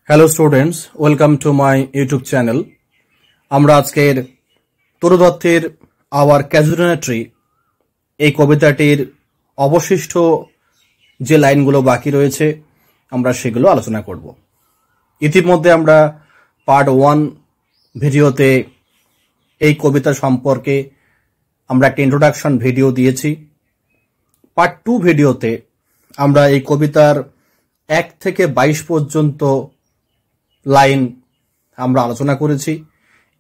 Hello students, welcome to my YouTube channel. আমরা আজকের তরু দত্তের আওয়ার ক্যাজুয়াল ট্রি এই কবিতাটির অবশিষ্ট যে লাইনগুলো বাকি রয়েছে আমরা সেগুলো আলোচনা করব। ইতিমধ্যে আমরা পার্ট 1 ভিডিওতে এই কবিতা সম্পর্কে আমরা একটা ইন্ট্রোডাকশন ভিডিও দিয়েছি। পার্ট 2 ভিডিওতে আমরা এই কবিতার 1 থেকে 22 পর্যন্ত লাইন আমরা আলোচনা করেছি।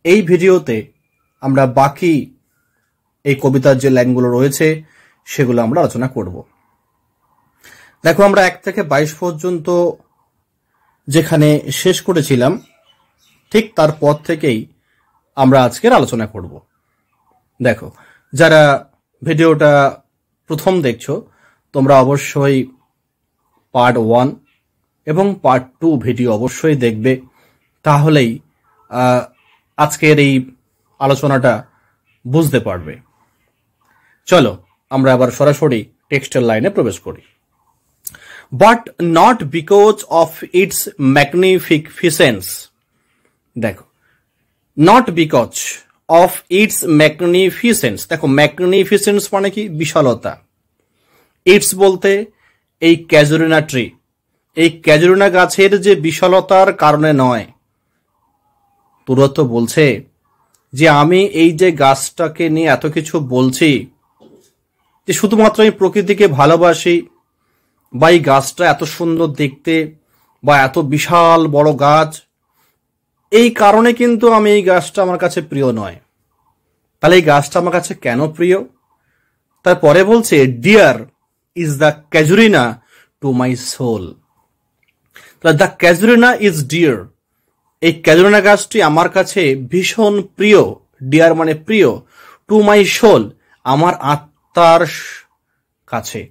এই ভিডিওতে আমরা বাকি এই কবিতার যে লাইনগুলো রয়েছে সেগুলো আমরা আলোচনা করব। দেখো, আমরা 1 থেকে 22 পর্যন্ত যেখানে শেষ করেছিলাম ঠিক তারপর থেকেই আমরা আজকের আলোচনা করব। দেখো, যারা ভিডিওটা প্রথম দেখছো তোমরা অবশ্যই পার্ট 1 এবং পার্ট 2 ভিডিও অবশ্যই দেখবে, তাহলেই আজকের এই আলোচনাটা বুঝতে পারবে। চলো আমরা আবার সরাসরি টেক্সটের লাইনে প্রবেশ করি। But not because of its magnificence. দেখো, not because of its magnificence. দেখো, ম্যাগনিফিসেন্স মানে কি? বিশালতা। ইটস বলতে এই ক্যাজুরিনা ট্রি, এই ক্যাজুরিনা গাছের যে বিশালতার কারণে নয়। তুরত বলছে যে আমি এই যে গাছটাকে নিয়ে এত কিছু বলছি, যে শুধুমাত্র আমি প্রকৃতিকে ভালোবাসি বা এই গাছটা এত সুন্দর দেখতে বা এত বিশাল বড় গাছ, এই কারণে কিন্তু আমি এই গাছটা আমার কাছে প্রিয় নয়। তাহলে এই গাছটা আমার কাছে কেন প্রিয়? তারপরে বলছে dear is the casuarina to my soul. The casuarina is dear, এই ক্যাজুরিনা গাছটি আমার কাছে ভীষণ প্রিয়। ডিয়ার মানে প্রিয়। টু মাই সোল, আমার আত্মার কাছে।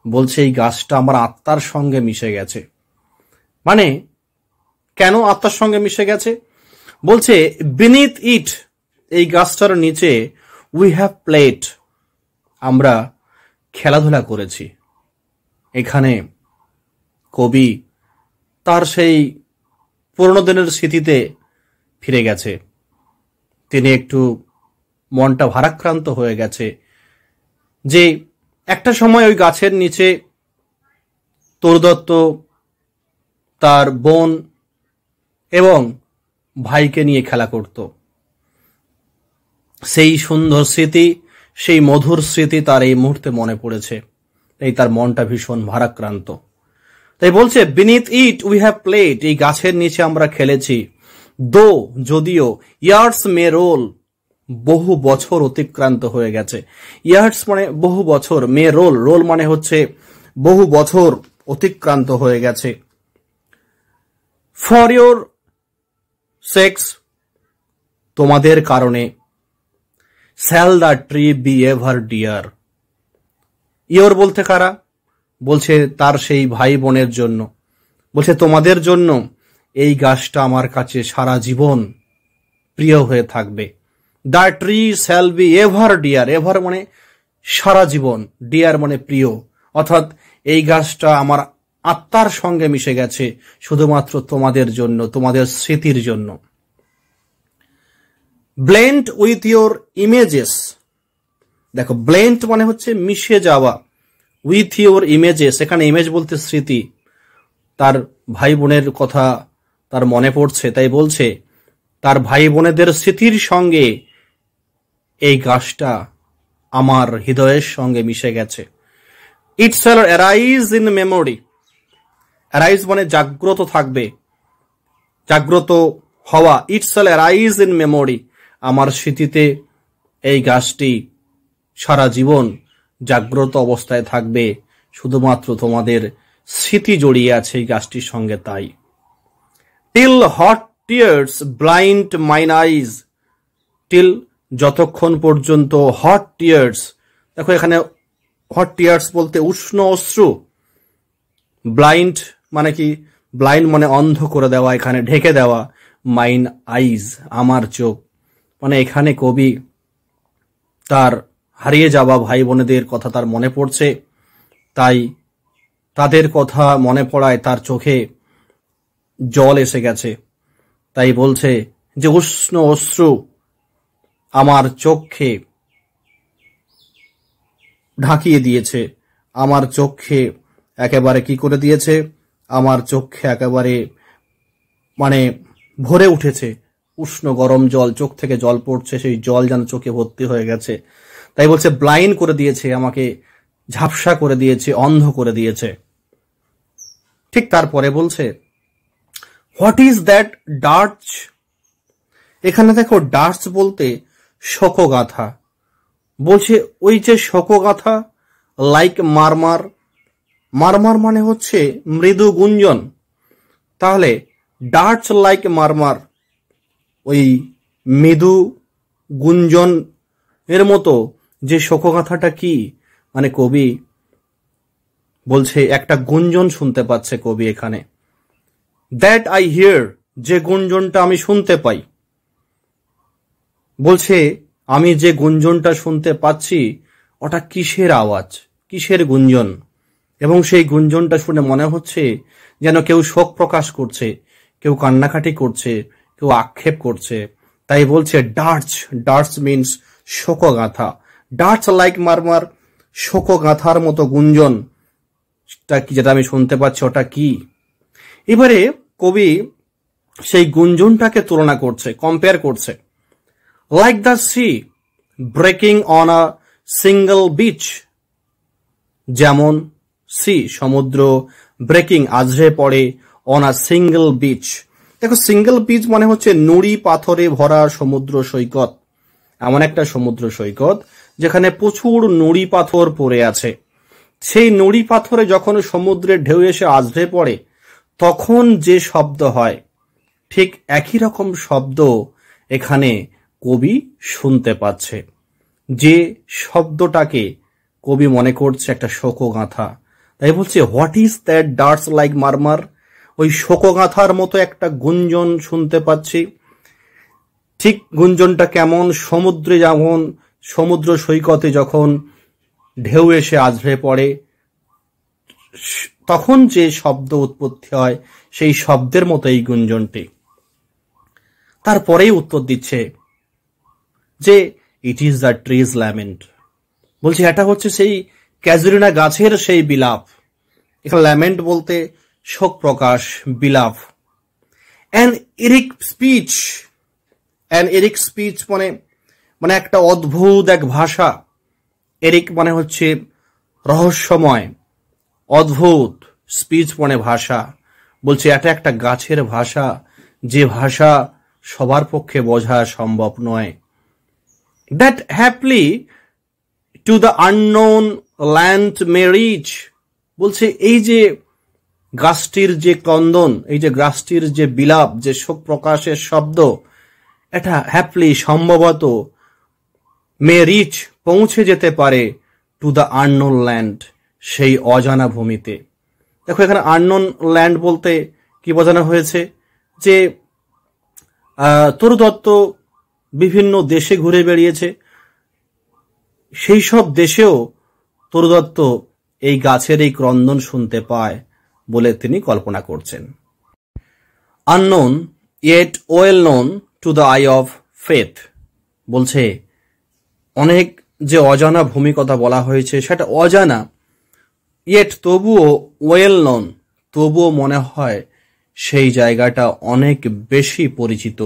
বলছে এই গাছটা আমার আত্মার সঙ্গে মিশে গেছে। মানে কেন আত্মার সঙ্গে মিশে গেছে? বলছে বিনিথ ইট, এই গাছটার নিচে উই হ্যাভ প্লেড, আমরা খেলাধুলা করেছি। এখানে কবি তার সেই পুরনো দিনের স্মৃতিতে ফিরে গেছে। তিনি একটু মনটা ভারাক্রান্ত হয়ে গেছে যে একটা সময় ওই গাছের নিচে তরু দত্ত তার বোন এবং ভাইকে নিয়ে খেলা করত। সেই সুন্দর স্মৃতি, সেই মধুর স্মৃতি তার এই মুহূর্তে মনে পড়েছে। তাই তার মনটা ভীষণ ভারাক্রান্ত। তাই বলছে beneath it we have played, এই গাছের নিচে আমরা খেলেছি। দো, যদিও, ইয়ার্স মে রোল, বহু বছর অতিক্রান্ত হয়ে গেছে। ইয়ার্স মানে বহু বছর, মে রোল, রোল মানে হচ্ছে বহু বছর অতিক্রান্ত হয়ে গেছে। ফর ইয়োর সেক্স, তোমাদের কারণে। Shall the tree be ever dear. Your বলতে কারা? বলছে তার সেই ভাই বোনের জন্য। বলছে তোমাদের জন্য এই গাছটা আমার কাছে সারা জীবন প্রিয় হয়ে থাকবে। The tree shall be ever dear, ever মানে সারা জীবন, ডিয়ার মানে প্রিয়। অর্থাৎ এই গাছটা আমার আত্মার সঙ্গে মিশে গেছে শুধুমাত্র তোমাদের জন্য, তোমাদের স্মৃতির জন্য। Blend with your images. দেখো, ব্লেন্ড মানে হচ্ছে মিশে যাওয়া। উইথ ইউর ইমেজেস, এখানে ইমেজ বলতে স্মৃতি। তার ভাই বোনের কথা তার মনে পড়ছে, তাই বলছে তার ভাই বোনেদের স্মৃতির সঙ্গে এই গাছটা আমার হৃদয়ের সঙ্গে মিশে গেছে। ইট shall arise in memory. Arise মানে জাগ্রত থাকবে, জাগ্রত হওয়া। ইট শ্যাল অ্যারাইজ ইন মেমোরি, আমার স্মৃতিতে এই গাছটি সারা জীবন জাগ্রত অবস্থায় থাকবে। শুধুমাত্র তোমাদের স্মৃতি জড়িয়ে আছে এই গাছটির সঙ্গে। তাই till hot tears blind mine eyes. Till যতক্ষণ পর্যন্ত, হট টিয়ার্স, দেখো এখানে হট টিয়ার্স বলতে উষ্ণ অশ্রু। ব্লাইন্ড মানে কি? ব্লাইন্ড মানে অন্ধ করে দেওয়া, এখানে ঢেকে দেওয়া। মাইন আইজ, আমার চোখ। মানে এখানে কবি তার হারিয়ে যাওয়া ভাই বোনেদের কথা তার মনে পড়ছে, তাই তাদের কথা মনে পড়ায় তার চোখে জল এসে গেছে। তাই বলছে যে উষ্ণ অশ্রু আমার চোখে ঢাকিয়ে দিয়েছে, আমার চোখে একেবারে কি করে দিয়েছে, আমার চোখে একেবারে মানে ভরে উঠেছে উষ্ণ গরম জল, চোখ থেকে জল পড়ছে, সেই জল যেন চোখে ভর্তি হয়ে গেছে। তাই বলছে ব্লাইন্ড করে দিয়েছে, আমাকে ঝাপসা করে দিয়েছে, অন্ধ করে দিয়েছে। ঠিক তারপরে বলছে হোয়াট ইজ দ্যাট ডার্চ। এখানে দেখো ডার্চ বলতে শোকগাথা। বলছে ওই যে শোকগাথা, লাইক মারমার, মারমার মানে হচ্ছে মৃদু গুঞ্জন। তাহলে ডার্চ লাইক মারমার, ওই মৃদু গুঞ্জন এর মতো যে শোকগাথাটা কি, মানে কবি বলছে একটা গুঞ্জন শুনতে পাচ্ছে কবি এখানে। দ্যাট আই হিয়ার, যে গুঞ্জনটা আমি শুনতে পাই। বলছে আমি যে গুঞ্জনটা শুনতে পাচ্ছি ওটা কিসের আওয়াজ, কিসের গুঞ্জন, এবং সেই গুঞ্জনটা শুনে মনে হচ্ছে যেন কেউ শোক প্রকাশ করছে, কেউ কান্নাকাটি করছে, কেউ আক্ষেপ করছে। তাই বলছে ডার্চ, ডার্চ মিনস শোকগাথা। ডার্চ লাইক মারমার, শোকগাথার মতো গুঞ্জন যেটা আমি শুনতে পাচ্ছি ওটা কি। এবারে কবি সেই গুঞ্জনটাকে তুলনা করছে, কম্পেয়ার করছে। Like the sea breaking on a single beach, যেমন সি সমুদ্র, ব্রেকিং আছড়ে পড়ে, অন আ সিঙ্গল বিচ। দেখো সিঙ্গল বিচ মানে হচ্ছে নুড়ি পাথরে ভরা সমুদ্র সৈকত, এমন একটা সমুদ্র সৈকত যেখানে প্রচুর নুড়ি পাথর পড়ে আছে। সেই নুড়ি পাথরে যখন সমুদ্রের ঢেউ এসে আছড়ে পড়ে তখন যে শব্দ হয়, ঠিক একই রকম শব্দ এখানে কবি শুনতে পাচ্ছে। যে শব্দটাকে কবি মনে করছে একটা শোকগাথা। তাই বলছে হোয়াট ইজ দ্যাট ডার্চ লাইক মারমার, ওই শোকগাথার মতো একটা গুঞ্জন শুনতে পাচ্ছি। ঠিক গুঞ্জনটা কেমন, সমুদ্রে যেমন সমুদ্র সৈকতে যখন ঢেউ এসে আছড়ে পড়ে তখন যে শব্দ উৎপত্তি হয় সেই শব্দের মতো এই গুঞ্জনটি। তারপরেই উত্তর দিচ্ছে যে it is the trees lament. বলছে এটা হচ্ছে সেই ক্যাজুরিনা গাছের সেই বিলাপ। এখানে ল্যামেন্ট বলতে শোক প্রকাশ, বিলাপ। An Eric speech, an Eric speech মানে একটা অদ্ভুত এক ভাষা। এরিক মানে হচ্ছে রহস্যময়, অদ্ভুত, স্পিচ মানে ভাষা। বলছে এটা একটা গাছের ভাষা, যে ভাষা সবার পক্ষে বোঝা সম্ভব নয়। That haply to the unknown land may reach. বলছে এই যে গাছটির যে ক্রন্দন, এই যে গাছটির যে বিলাপ, যে শোক প্রকাশের শব্দ, এটা হ্যাপলি সম্ভবত মে রিচ পৌঁছে যেতে পারে টু দ্য আননোন ল্যান্ড, সেই অজানা ভূমিতে। দেখো এখানে আননোন ল্যান্ড বলতে কি বোঝানো হয়েছে, যে তরু দত্ত বিভিন্ন দেশে ঘুরে বেড়িয়েছে, সেই সব দেশেও তরু দত্ত এই গাছের এই ক্রন্দন শুনতে পায় বলে তিনি কল্পনা করছেন। Unknown yet well known to the I of faith. বলছে অনেক যে অজানা ভূমি কথা বলা হয়েছে সেটা অজানা, ইয়েট তবুও ওয়েল নোন, তবুও মনে হয় সেই জায়গাটা অনেক বেশি পরিচিত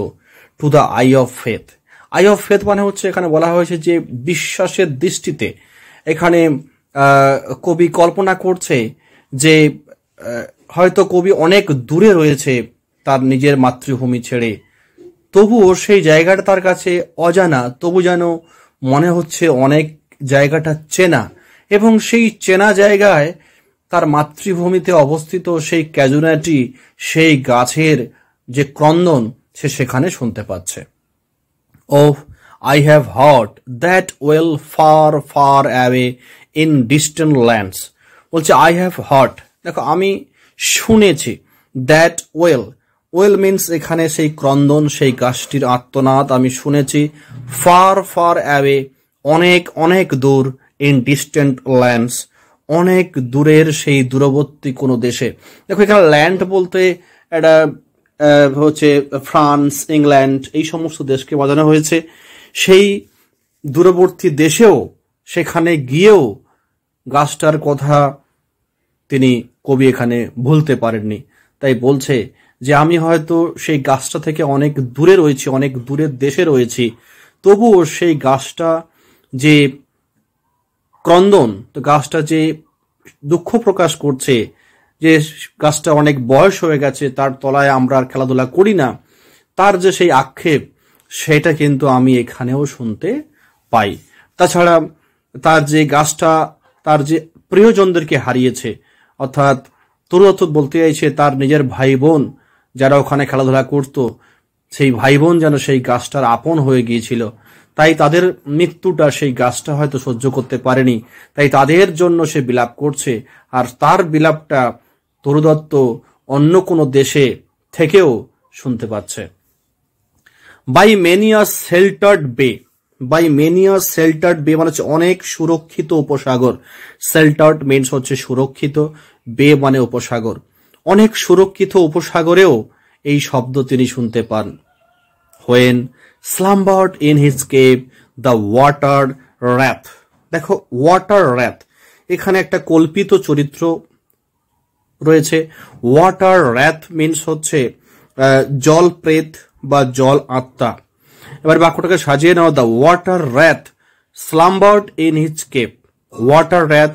to the I of faith. I of faith মানে হচ্ছে এখানে বলা হয়েছে যে বিশ্বাসের দৃষ্টিতে। এখানে কবি কল্পনা করছে যে হয়তো কবি অনেক দূরে রয়েছে তার নিজের মাতৃভূমি ছেড়ে, তবুও সেই জায়গাটা তার কাছে অজানা, তবু যেন মনে হচ্ছে অনেক জায়গাটা চেনা, এবং সেই চেনা জায়গায় তার মাতৃভূমিতে অবস্থিত সেই ক্যাজুনাটি, সেই গাছের যে ক্রন্দন সে সেখানে শুনতে পাচ্ছে। Oh, I have heard that well far, far away in distant lands. বলছে I have heard, দেখো আমি শুনেছি, that well, well means এখানে সেই ক্রন্দন, সেই গাছটির আর্তনাদ আমি শুনেছি, far, far away, অনেক অনেক দূর, in distant lands, অনেক দূরের সেই দূরবর্তী কোনো দেশে। দেখো এখানে ল্যান্ড বলতে একটা হচ্ছে ফ্রান্স, ইংল্যান্ড এই সমস্ত দেশকে বাজানো হয়েছে। সেই দূরবর্তী দেশেও সেখানে গিয়েও গাছটার কথা তিনি কবি এখানে ভুলতে পারেননি। তাই বলছে যে আমি হয়তো সেই গাছটা থেকে অনেক দূরে রয়েছি, অনেক দূরের দেশে রয়েছি, তবুও সেই গাছটা যে ক্রন্দন, তো গাছটা যে দুঃখ প্রকাশ করছে যে গাছটা অনেক বয়স হয়ে গেছে, তার তলায় আমরা আর খেলাধুলা করি না, তার যে সেই আক্ষেপ, সেটা কিন্তু আমি এখানেও শুনতে পাই। তাছাড়া তার যে গাছটা তার যে প্রিয়জনদেরকে হারিয়েছে, অর্থাৎ তরুণ বলতে চাইছে তার নিজের ভাই বোন যারা ওখানে খেলাধুলা করত, সেই ভাই বোন যেন সেই গাছটার আপন হয়ে গিয়েছিল, তাই তাদের মৃত্যুটা সেই গাছটা হয়তো সহ্য করতে পারেনি, তাই তাদের জন্য সে বিলাপ করছে। আর তার বিলাপটা তরুদত্ত অন্য কোনো দেশে থেকেও শুনতে পাচ্ছে। বাই মেনি আ শেল্টার্ড বে, বাই মেনি আ শেল্টার্ড বে মানে হচ্ছে অনেক সুরক্ষিত উপসাগর। শেল্টার্ড মিনস হচ্ছে সুরক্ষিত, বে মানে উপসাগর। অনেক সুরক্ষিত উপসাগরেও এই শব্দ তিনি শুনতে পান। When slumbered in his cave the water wraith. দেখো ওয়াটার র্যাথ, এখানে একটা কল্পিত চরিত্র রয়েছে। ওয়াটার র্যাথ মিনস হচ্ছে জল প্রেত বা জল আত্মা। এবার বাক্যটাকে সাজিয়ে নাও, the water wraith slumbered in his cave. Water wraith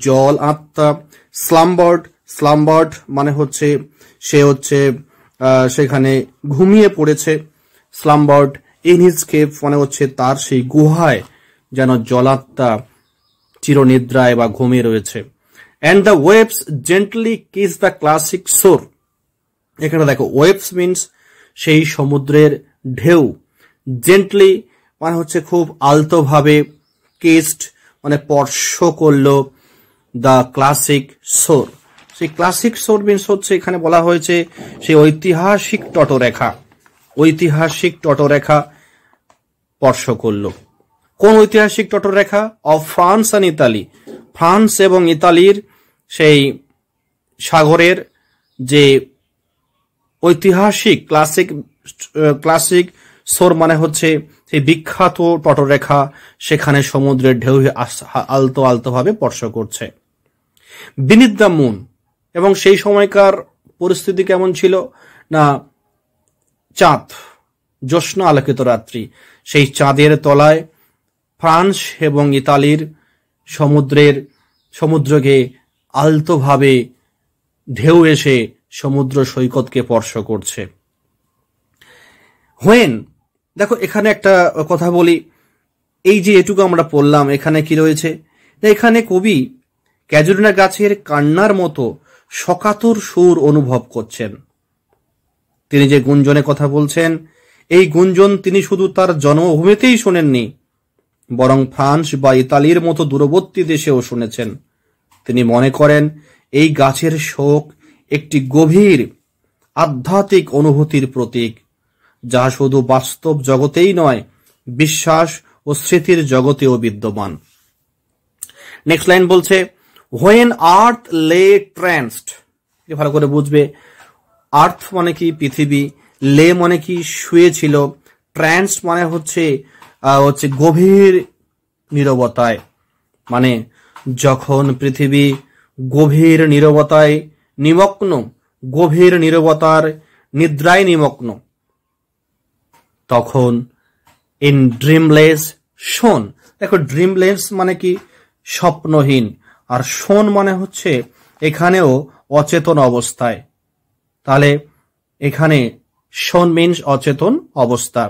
জল আত্মা, স্লাম্বার্ড, স্লাম্বার্ড মানে হচ্ছে সে হচ্ছে সেখানে ঘুমিয়ে পড়েছে। স্লাম্বার্ড ইন হিজ কেভ মানে হচ্ছে তার সেই গুহায় যেন জলাত্মা চিরনিদ্রায় বা ঘুমিয়ে রয়েছে। And the waves gently kiss the classic শোর। এখানে দেখো ওয়েভস মিনস সেই সমুদ্রের ঢেউ, জেন্টলি মানে হচ্ছে খুব আলতোভাবে, কিসড মানে স্পর্শ করলো, দ্য ক্লাসিক শোর। সেই ক্লাসিক শোর মিনস হচ্ছে এখানে বলা হয়েছে সেই ঐতিহাসিক তটরেখা, ঐতিহাসিক তটরেখা স্পর্শ করলো। কোন ঐতিহাসিক তটরেখা? Of France and Italy. France এবং ইতালির সেই সাগরের যে ঐতিহাসিক ক্লাসিক শোর মানে হচ্ছে সেই বিখ্যাত তটরেখা, সেখানে সমুদ্রের ঢেউ আলতো আলতোভাবে স্পর্শ করছে। বিনিথ দ্য মুন, এবং সেই সময়কার পরিস্থিতি কেমন ছিল না, চাঁদ, জ্যোৎস্না আলোকিত রাত্রি, সেই চাঁদের তলায় ফ্রান্স এবং ইতালির সমুদ্রকে আলতোভাবে ঢেউ এসে সমুদ্র সৈকতকে স্পর্শ করছে। হোয়েন, দেখো এখানে একটা কথা বলি, এই যে এটুকু আমরা পড়লাম এখানে কি রয়েছে, এখানে কবি ক্যাজুলিনা গাছের কান্নার মতো শকাতুর সুর অনুভব করছেন। তিনি যে গুঞ্জনের কথা বলছেন, এই গুঞ্জন তিনি শুধু তার জন্মভূমিতেই শোনেননি, বরং ফ্রান্স বা ইতালির মতো দূরবর্তী দেশেও শুনেছেন। তিনি মনে করেন এই গাছের শোক একটি গভীর আধ্যাত্মিক অনুভূতির প্রতীক, যা শুধু বাস্তব জগতেই নয়, বিশ্বাস ও স্মৃতির জগতেও বিদ্যমান। নেক্সট লাইন বলছে, হোয়েন আর্থ লে ট্রান্সড। ভালো করে বুঝবে, আর্থ মানে কি পৃথিবী, লে মানে কি শুয়েছিল, ট্রান্স মানে হচ্ছে গভীর নীরবতায়। মানে যখন পৃথিবী গভীর নীরবতায় নিমগ্ন, গভীর নীরবতার নিদ্রায় নিমগ্ন, তখন ইন ড্রিমলেস শোন। দেখো ড্রিমলেস মানে কি স্বপ্নহীন, আর শোন মানে হচ্ছে এখানেও অচেতন অবস্থায়। তাহলে এখানে শোন মিনস অচেতন অবস্থা।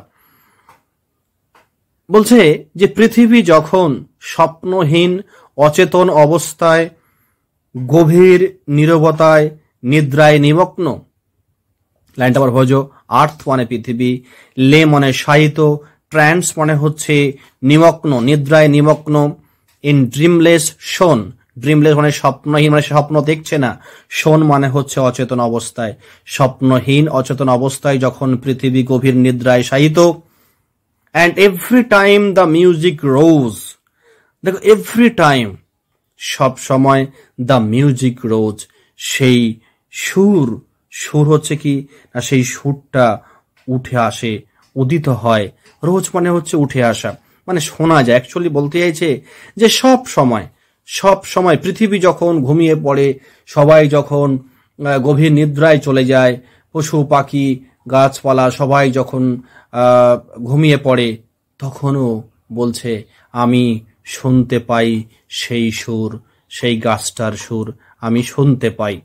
বলছে যে পৃথিবী যখন স্বপ্নহীন অচেতন অবস্থায় গভীর নীরবতায় নিদ্রায় নিমগ্ন। লাইনটা আবার ভোজো, আর্থ মানে পৃথিবী, লে মানে শায়িত, ট্রান্স মানে হচ্ছে নিমগ্ন, নিদ্রায় নিমগ্ন, ইন ড্রিমলেস শোন, ড্রিমলেস মানে স্বপ্নহীন, মানে স্বপ্ন দেখছে না, শোন মানে হচ্ছে অচেতন অবস্থায়, স্বপ্নহীন অচেতন অবস্থায় যখন পৃথিবী গভীর নিদ্রায় শায়িত। And every time the music rose. দেখো এভরি টাইম সব সময়, দ্য মিউজিক রোজ সেই সুর সুর হচ্ছে কি না, সেই সুরটা উঠে আসে, উদিত হয়। রোজ মানে হচ্ছে উঠে আসা, মানে শোনা যায়। অ্যাকচুয়ালি বলতে চাইছে যে সব সময় পৃথিবী যখন ঘুমিয়ে পড়ে, সবাই যখন গভীর নিদ্রায় চলে যায়, পশু পাখি গাছপালা সবাই যখন ঘুমিয়ে পড়ে, তখনও বলছে আমি শুনতে পাই সেই সুর, সেই গাছটার সুর আমি শুনতে পাই।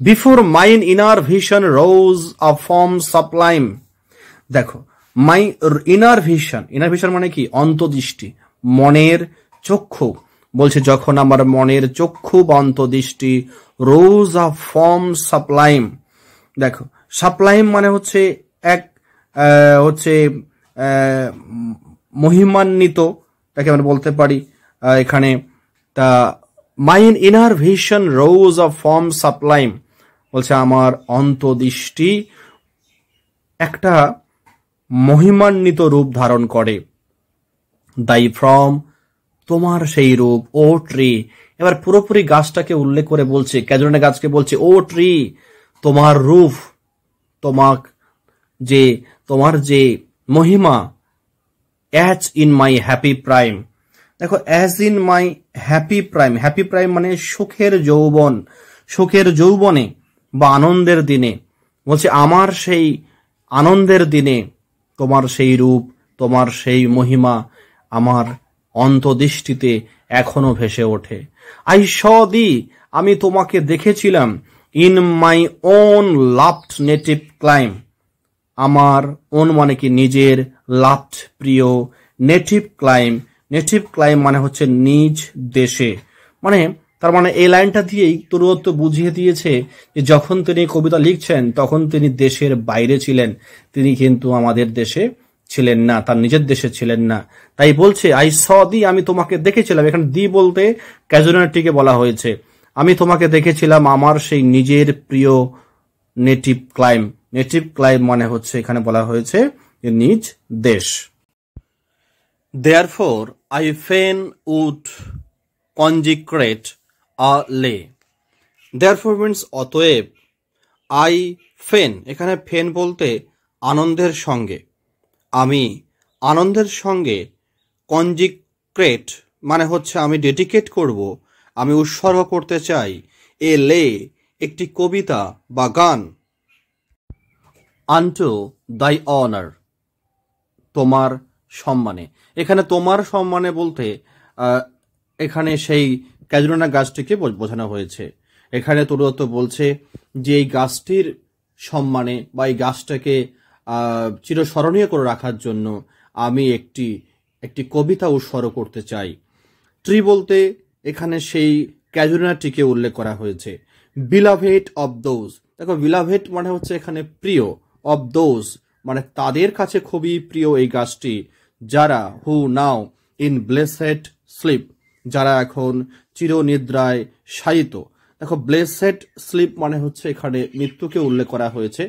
Before mine inner vision rose a form sublime. দেখো, মাই ইনার ভিশন মানে কি? অন্তর্দৃষ্টি, মনের চক্ষু। বলছে যখন আমার মনের চক্ষু বা অন্তর্দৃষ্টি, রোজ আ ফর্ম সাপ্লাইম। দেখো, সাপ্লাইম মানে হচ্ছে এক হচ্ছে মহিমান্বিত, তাকে আমরা বলতে পারি এখানে। তা mine inner vision rose a form sublime, বলছে আমার অন্তর্দৃষ্টি একটা মহিমান্বিত রূপ ধারণ করে। দাই ফ্রম, তোমার সেই রূপ, ও ট্রি। এবার পুরোপুরি গাছটাকে উল্লেখ করে বলছে, ক্যাজুরিনা গাছকে বলছে, ও ট্রি, তোমার রূপ, তোমার যে মহিমা, as in my happy prime. দেখো, as in my happy prime, happy prime মানে সুখের যৌবন, সুখের যৌবনে বা আনন্দের দিনে। বলছে আমার সেই আনন্দের দিনে তোমার সেই রূপ, তোমার সেই মহিমা আমার অন্তর্দৃষ্টিতে এখনো ভেসে ওঠে। আই স দি, আমি তোমাকে দেখেছিলাম, in my own loved native clime. আমার ওন মানে কি? নিজের, লাভড প্রিয়, নেটিভ ক্লাইম মানে হচ্ছে নিজ দেশে। মানে তার মানে এই লাইনটা দিয়েই তরুদত্ত বুঝিয়ে দিয়েছে যে যখন তিনি কবিতা লিখছেন তখন তিনি দেশের বাইরে ছিলেন, তিনি কিন্তু আমাদের দেশে ছিলেন না, তার নিজের দেশে ছিলেন না। তাই বলছে আই স দি, আমি তোমাকে দেখেছিলাম। এখানে দি বলতে ক্যাজুয়ালিটিকে বলা হয়েছে। আমি তোমাকে দেখেছিলাম আমার সেই নিজের প্রিয় নেটিভ ক্লাইম মানে হচ্ছে এখানে বলা হয়েছে যে নিজ দেশ। Therefore I fain would consecrate a lay. Therefore means অতএব, I fain, এখানে ফেন বলতে আনন্দের সঙ্গে, আমি আনন্দের সঙ্গে, কনজিক্রেট মানে হচ্ছে আমি ডেডিকেট করব, আমি উৎসর্গ করতে চাই, এ লে একটি কবিতা বা গান, আনটু দাই অনার তোমার সম্মানে। এখানে তোমার সম্মানে বলতে এখানে সেই ক্যাজুরিনা গাছটিকে বোঝানো হয়েছে। এখানে তরুদত্ত বলছে যে এই গাছটির সম্মানে বা এই গাছটাকে চিরস্মরণীয় করে রাখার জন্য আমি একটি কবিতা উৎসর্গ করতে চাই। ট্রি বলতে এখানে সেই ক্যাজুরিনাটিকে উল্লেখ করা হয়েছে। বিলাভেট অফ দোজ, দেখো বিলাভেট মানে হচ্ছে এখানে প্রিয়, অফ দোজ মানে তাদের কাছে খুবই প্রিয় এই গাছটি, যারা হু নাও ইন ব্লেসেড স্লিপ, যারা এখন চিরনিদ্রায় শায়িত। দেখো, ব্লেসেড স্লিপ মানে হচ্ছে এখানে মৃত্যুকে উল্লেখ করা হয়েছে।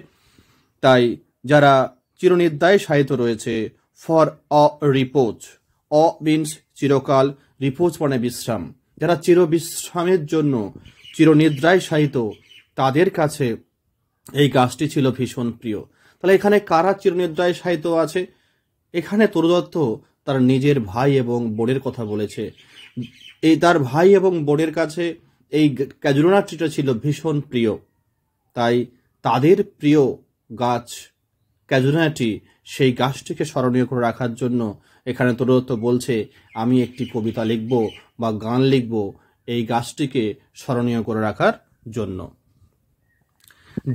তাই যারা চিরনিদ্রায় শায়িত রয়েছে, ফর অ রিপোজ, অ মিনস চিরকাল, রিপোজ মানে বিশ্রাম, যারা চিরবিশ্রামের জন্য চিরনিদ্রায় শায়িত, তাদের কাছে এই গাছটি ছিল ভীষণ প্রিয়। তাহলে এখানে কারা চিরনিদ্রায় শায়িত আছে? এখানে তরুদত্ত তার নিজের ভাই এবং বোনের কথা বলেছে। এই তার ভাই এবং বোনের কাছে এই ক্যাজুরিনা ট্রিটা ছিল ভীষণ প্রিয়, তাই তাদের প্রিয় গাছ ক্যাজুরিনাটি, সেই গাছটিকে স্মরণীয় করে রাখার জন্য এখানে তরুদত্ত বলছে আমি একটি কবিতা লিখব বা গান লিখব এই গাছটিকে স্মরণীয় করে রাখার জন্য।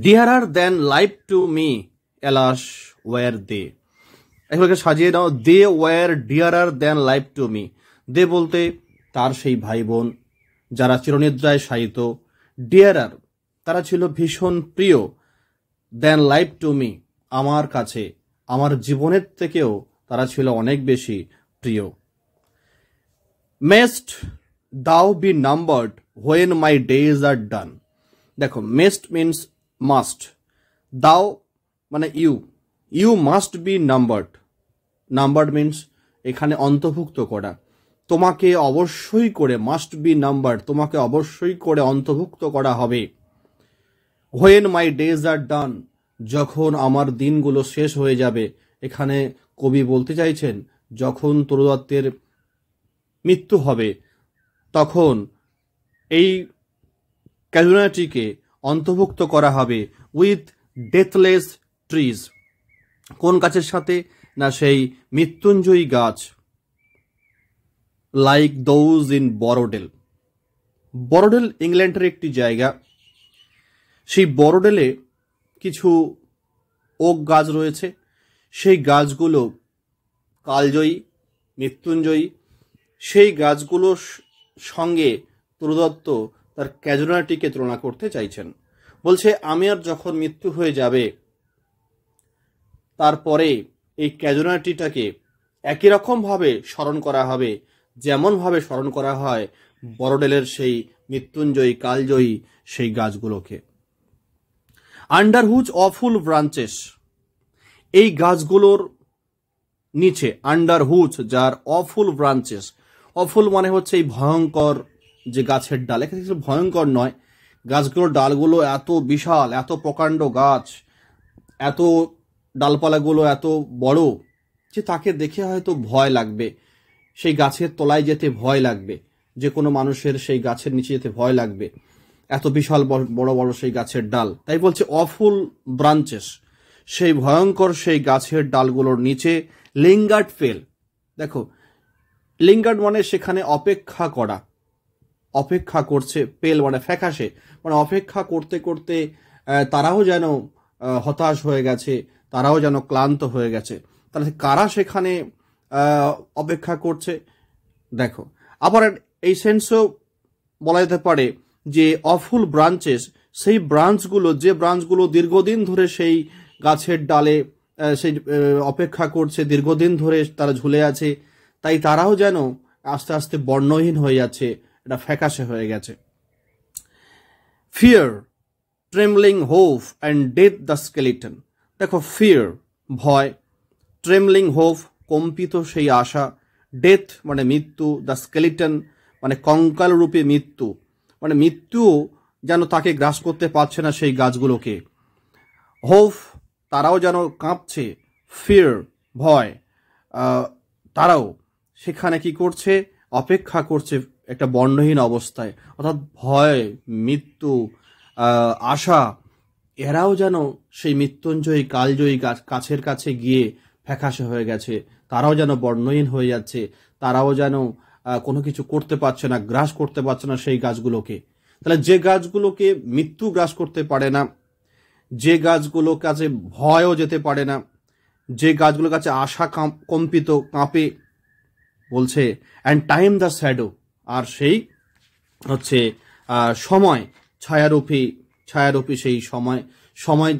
Dearer than life to me, alas were they. এগুলোকে সাজিয়ে নাও, they were dearer than life to me. They বলতে তার সেই ভাই বোন যারা চিরনিদ্রায় শায়িত, ডিয়ারার তারা ছিল ভীষণ প্রিয়, দেন লাইফ টু মি আমার কাছে, আমার জীবনের থেকেও তারা ছিল অনেক বেশি প্রিয়। Must thou be numbered when my days are done. দেখো, মেস্ট মিনস মাস্ট, দাও মানে you must be numbered means এখানে অন্তর্ভুক্ত করা, তোমাকে অবশ্যই করে, মাস্ট বি নাম্বার্ড তোমাকে অবশ্যই করে অন্তর্ভুক্ত করা হবে। হোয়েন মাই ডেজ আর ডান, যখন আমার দিনগুলো শেষ হয়ে যাবে। এখানে কবি বলতে চাইছেন যখন তরু দত্তের মৃত্যু হবে তখন এই ক্যাজুয়ালিটিকে অন্তর্ভুক্ত করা হবে উইথ ডেথলেস ট্রিজ। কোন গাছের সাথে? না সেই মৃত্যুঞ্জয়ী গাছ, লাইক দোজ ইন বরোডেল। বরোডেল ইংল্যান্ডের একটি জায়গা। সেই বরোডেলে কিছু ওক গাছ রয়েছে। সেই গাছগুলো কালজয়ী, মৃত্যুঞ্জয়ী। সেই গাছগুলোর সঙ্গে তরু দত্ত তার ক্যাজুয়ালিটিকে তুলনা করতে চাইছেন। বলছে আমি আর যখন মৃত্যু হয়ে যাবে তারপরে এই ক্যাজুয়ালিটিটাকে একই রকমভাবে স্মরণ করা হবে যেমনভাবে স্মরণ করা হয় বরোডেলের সেই মৃত্যুঞ্জয়ী কালজয়ী সেই গাছগুলোকে। আন্ডার হুজ অফুল ব্রাঞ্চেস, এই গাছগুলোর নিচে, আন্ডার হুজ যার অফুল ব্রাঞ্চেস, অফুল মানে হচ্ছে এই ভয়ঙ্কর যে গাছের ডাল, এখানে কিছু ভয়ঙ্কর নয়, গাছগুলোর ডালগুলো এত বিশাল, এত প্রকাণ্ড গাছ, এত ডালপালাগুলো এত বড় যে তাকে দেখে হয়তো ভয় লাগবে, সেই গাছের তলায় যেতে ভয় লাগবে, যে কোনো মানুষের সেই গাছের নিচে যেতে ভয় লাগবে, এত বিশাল বড় বড় সেই গাছের ডাল। তাই বলছে অফুল ব্রাঞ্চেস, সেই ভয়ঙ্কর সেই গাছের ডালগুলোর নিচে লিঙ্গার্ড ফেল। দেখো লিঙ্গার্ড মানে সেখানে অপেক্ষা করা, অপেক্ষা করছে, পেল মানে ফ্যাকাশে, মানে অপেক্ষা করতে করতে তারাও যেন হতাশ হয়ে গেছে, তারাও যেন ক্লান্ত হয়ে গেছে। তাহলে কারা সেখানে অপেক্ষা করছে? দেখো আবার এই সেন্সও বলা যেতে পারে যে অফুল ব্রাঞ্চেস, সেই ব্রাঞ্চগুলো, যে ব্রাঞ্চগুলো দীর্ঘদিন ধরে সেই গাছের ডালে সেই অপেক্ষা করছে, দীর্ঘদিন ধরে তারা ঝুলে আছে, তাই তারাও যেন আস্তে আস্তে বর্ণহীন হয়ে যাচ্ছে, এটা ফ্যাকাশে হয়ে গেছে। Fear, trembling hope and death the skeleton. দেখো ফিয়ার ভয়, ট্রেমলিং হোপ কম্পিত সেই আশা, ডেথ মানে মৃত্যু, দ্য স্কেলিটন মানে কঙ্কাল রূপে মৃত্যু, মানে মৃত্যুও যেন তাকে গ্রাস করতে পারছে না সেই গাছগুলোকে। হোপ তারাও যেন কাঁপছে, ফিয়ার ভয়, তারাও সেখানে কি করছে? অপেক্ষা করছে একটা বর্ণহীন অবস্থায়, অর্থাৎ ভয়, মৃত্যু, আশা, এরাও যেন সেই মৃত্যুঞ্জয়ী কালজয়ী গাছের কাছে গিয়ে ফ্যাকাশে হয়ে গেছে, তারাও যেন বর্ণহীন হয়ে যাচ্ছে, তারাও যেন কোনো কিছু করতে পারছে না, গ্রাস করতে পারছে না সেই গাছগুলোকে। তাহলে যে গাছগুলোকে মৃত্যু গ্রাস করতে পারে না, যে গাছগুলোর কাছে ভয়ও যেতে পারে না, যে গাছগুলোর কাছে আশা কম্পিত কাঁপে, বলছে অ্যান্ড টাইম দ্য শ্যাডো, আর সেই হচ্ছে সময়, ছায়ারূপী সেই সময়, সময়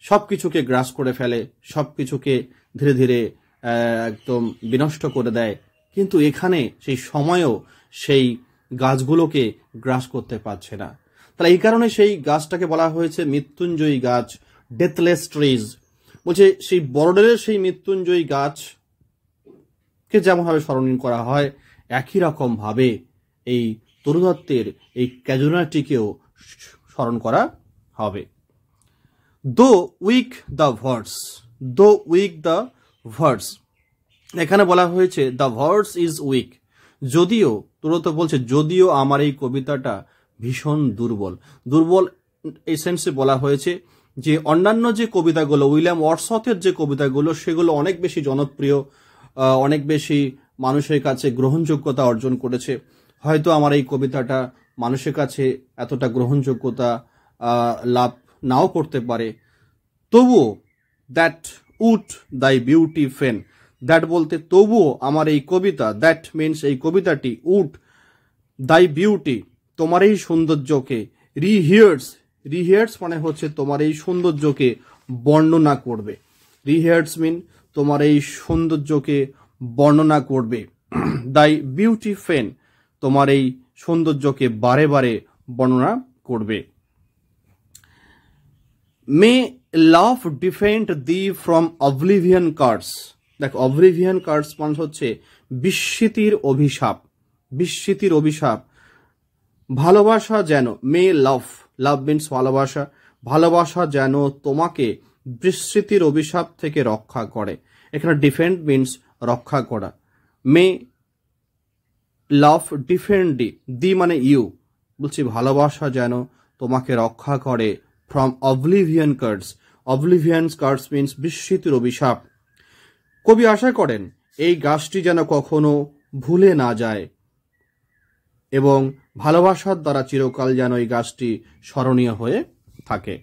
সব কিছুকে গ্রাস করে ফেলে, সব কিছুকে ধীরে ধীরে একদম বিনষ্ট করে দেয়। কিন্তু এখানে সেই সময়ও সেই গাছগুলোকে গ্রাস করতে পারছে না। তাহলে এই কারণে সেই গাছটাকে বলা হয়েছে মৃত্যুঞ্জয়ী গাছ, ডেথলেস ট্রিজ। বলছে সেই বরোডেলের সেই মৃত্যুঞ্জয়ী গাছকে যেমনভাবে স্মরণ করা হয় একই রকম ভাবে এই তরু দত্তের এই ক্যাজুয়ালিটিকেও স্মরণ করা হবে। দো উইক দ্য ভার্স, দো উইক দ্য ভার্স, এখানে বলা হয়েছে দ্য ভার্স ইজ উইক, যদিও তরু দত্ত বলছে যদিও আমার এই কবিতাটা ভীষণ দুর্বল। দুর্বল এই সেন্সে বলা হয়েছে যে অন্যান্য যে কবিতাগুলো, উইলিয়াম ওয়ার্ডসওয়ার্থের যে কবিতাগুলো, সেগুলো অনেক বেশি জনপ্রিয়, অনেক বেশি মানুষের কাছে গ্রহণযোগ্যতা অর্জন করেছে। হয়তো আমার এই কবিতাটা মানুষের কাছে এতটা গ্রহণযোগ্যতা লাভ নাও করতে পারে, তবুও দ্যাট উড দাই বিউটি ফেন, দ্যাট বলতে তবুও আমার এই কবিতা, দ্যাট মিনস এই কবিতাটি, উড দাই বিউটি তোমার এই সৌন্দর্যকে, রিহিয়ার্স, রিহিয়ার্স মানে হচ্ছে তোমার এই সৌন্দর্যকে বর্ণনা করবে, রিহিয়ার্স মিন তোমার এই সৌন্দর্যকে বর্ণনা করবে, দাই বিউটি ফেন তোমার এই সৌন্দর্যকে বারে বারে বর্ণনা করবে। May love defend thee from oblivion curse. দেখ অবলিভিয়ান কার্স মানে হচ্ছে বিস্মৃতির অভিশাপ, বিস্মৃতির অভিশাপ। ভালোবাসা যেন, মে লাভ, লাভ মিনস ভালোবাসা, ভালোবাসা যেন তোমাকে বিস্মৃতির অভিশাপ থেকে রক্ষা করে। এখানে ডিফেন্ড মিনস রক্ষা করা। মে লাভ ডিফেন্ড দি মানে ইউ, বলছি ভালোবাসা যেন তোমাকে রক্ষা করে from oblivion curse. Oblivion curse means বিস্মৃতির অভিশাপ। কবি আশা করেন এই গাছটি যেন কখনো ভুলে না যায় এবং ভালোবাসার দ্বারা চিরকাল যেন এই গাছটি স্মরণীয় হয়ে থাকে।